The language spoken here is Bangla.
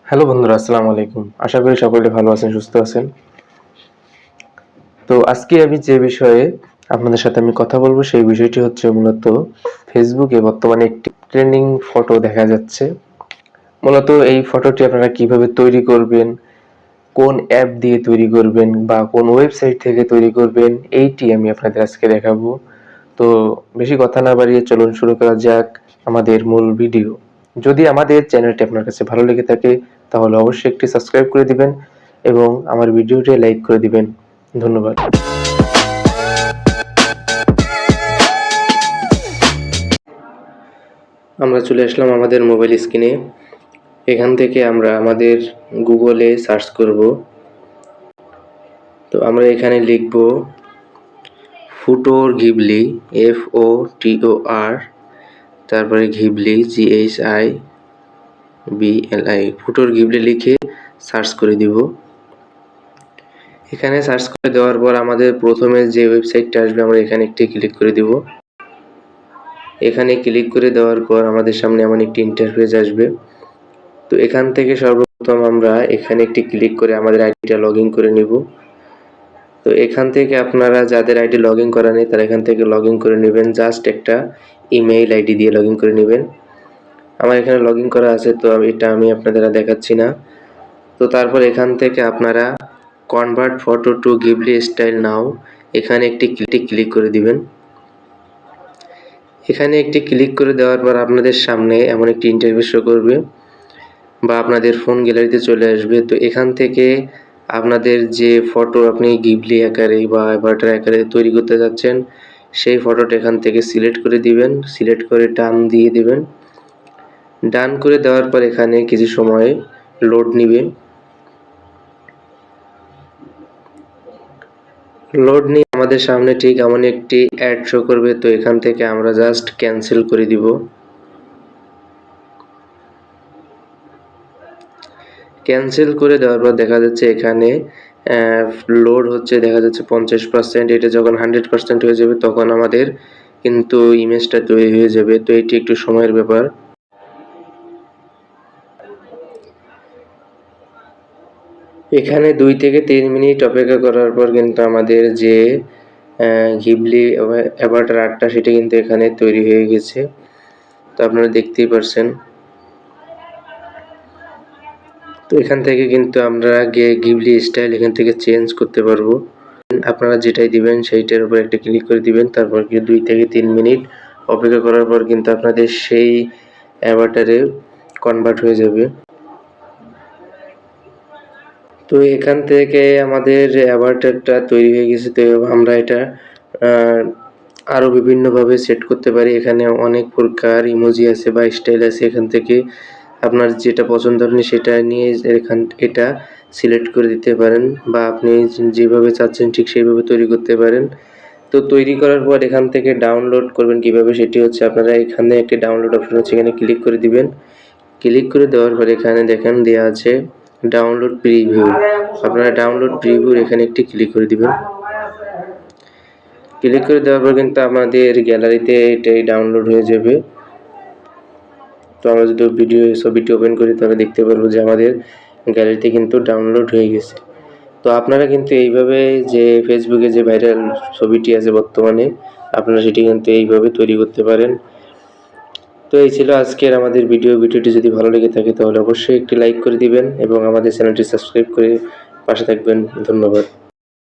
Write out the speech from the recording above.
হ্যালো বন্ধুরা, আসসালামু আলাইকুম। আশা করি সকলে ভালো আছেন, সুস্থ আছেন। তো আজকে আমি যে বিষয়ে আপনাদের সাথে কথা বলবো সেই বিষয়টি হচ্ছে মূলত ফেসবুকে বর্তমানে একটি ট্রেন্ডিং ফটো দেখা যাচ্ছে। মূলত এই ফটোটি আপনারা কিভাবে তৈরি করবেন, কোন অ্যাপ দিয়ে তৈরি করবেন বা কোন ওয়েবসাইট থেকে তৈরি করবেন, এইটি আমি আপনাদের আজকে দেখাবো। তো বেশি কথা না বাড়িয়ে চলুন শুরু করা যাক আমাদের মূল ভিডিও। যদি আমাদের চ্যানেলটি আপনার কাছে ভালো লেগে থাকে তাহলে অবশ্যই একটি সাবস্ক্রাইব করে দিবেন এবং আমার ভিডিওটি লাইক করে দিবেন। ধন্যবাদ। আমরা চলে আসলাম আমাদের মোবাইল স্ক্রিনে। এখান থেকে আমরা আমাদের গুগলে সার্চ করব। তো আমরা এখানে লিখব ফুটোর ঘিবলি, FOTOR, তারপরে ঘিবলি GHIBLI, ফুটোর ঘিবলি লিখে সার্চ করে দিব। এখানে সার্চ করে দেওয়ার পর আমাদের প্রথমে যে ওয়েবসাইটটা আসবে আমরা এখানে একটি ক্লিক করে দিব। এখানে ক্লিক করে দেওয়ার পর আমাদের সামনে এমন একটি ইন্টারফেস আসবে। তো এখান থেকে সর্বপ্রথম আমরা এখানে একটি ক্লিক করে আমাদের আইডিটা লগ ইন করে নিব। তো এখান থেকে আপনারা যাদের আইডি লগ ইন করা নেই তারা এখান থেকে লগ ইন করে নেবেন। জাস্ট একটা ইমেইল আইডি দিয়ে লগ ইন করে নেবেন। আমার এখানে লগ ইন করা আছে, তো এটা আমি আপনাদের দেখাচ্ছি না। তো তারপর এখান থেকে আপনারা convert photo to Ghibli style নাও, এখানে একটি ক্লিক করে দিবেন। এখানে একটি ক্লিক করে দেওয়ার পর আপনাদের সামনে এমন একটি ইন্টারফেস শো করবে বা আপনাদের ফোন গ্যালারিতে চলে আসবে। তো এখান থেকে আপনাদের যে ফটো আপনি ঘিবলি আকারে বা অ্যাভাটার আকারে তৈরি করতে যাচ্ছেন সেই ফটোটা এখান থেকে সিলেক্ট করে দিবেন। সিলেক্ট করে ডান দিয়ে দিবেন। ডান করে দেওয়ার পর এখানে কিছু সময় লোড নিবে। লোড নিয়ে আমাদের সামনে ঠিক এমন একটি অ্যাড শো করবে। তো এখান থেকে আমরা জাস্ট ক্যান্সেল করে দিব। ক্যান্সেল করে দেওয়ার পর দেখা যাচ্ছে এখানে লোড হচ্ছে, দেখা যাচ্ছে 50%। এটা যখন 100% হয়ে যাবে তখন আমাদের কিন্তু ইমেজটা তৈরি হয়ে যাবে। তো এটি একটু সময়ের ব্যাপার। এখানে 2 থেকে 3 মিনিট অপেক্ষা করার পর কিন্তু আমাদের যে ঘিবলি অ্যাভাটার আর্টটা সেটা কিন্তু এখানে তৈরি হয়ে গেছে। তো আপনারা দেখতেই পারছেন। তো এখান থেকে কিন্তু আমরা ঘিবলি স্টাইল এখান থেকে চেঞ্জ করতে পারবো। আপনারা যেটাই দিবেন সেইটার উপর একটা ক্লিক করে দিবেন। তারপর 2 থেকে 3 মিনিট অপেক্ষা করার পর কিন্তু আপনাদের সেই অ্যাভাটারে কনভার্ট হয়ে যাবে। তো এখান থেকে আমাদের অ্যাভাটারটা তৈরি হয়ে গেছে। তো আমরা এটা আরও বিভিন্নভাবে সেট করতে পারি। এখানে অনেক প্রকার ইমোজি আছে বা স্টাইল আছে। এখান থেকে আপনার যেটা পছন্দ আপনি সেটা নিয়ে এটা সিলেক্ট করে দিতে পারেন বা আপনি যেভাবে চাচ্ছেন ঠিক সেইভাবে তৈরি করতে পারেন। তো তৈরি করার পর এখান থেকে ডাউনলোড করবেন কিভাবে, সেটি হচ্ছে আপনারা এখানে একটি ডাউনলোড অপশন আছে, এখানে ক্লিক করে দিবেন। ক্লিক করে দেওয়ার পর এখানে দেখেন দেওয়া আছে ডাউনলোড প্রিভিউ। আপনারা ডাউনলোড প্রিভিউর এখানে একটি ক্লিক করে দিবেন। ক্লিক করে দেওয়ার পর কিন্তু আমাদের গ্যালারিতে এটাই ডাউনলোড হয়ে যাবে। তো আমরা যদি ছবিটি ওপেন করি তাহলে দেখতে পারবো যে আমাদের গ্যালারিতে কিন্তু ডাউনলোড হয়ে গেছে। তো আপনারা কিন্তু এইভাবে যে ফেসবুকে যে ভাইরাল ছবিটি আছে বর্তমানে আপনারা সেটি কিন্তু এইভাবে তৈরি করতে পারেন। তো এই ছিল আজকের আমাদের ভিডিওটি যদি ভালো লেগে থাকে তাহলে অবশ্যই একটি লাইক করে দিবেন এবং আমাদের চ্যানেলটি সাবস্ক্রাইব করে পাশে থাকবেন। ধন্যবাদ।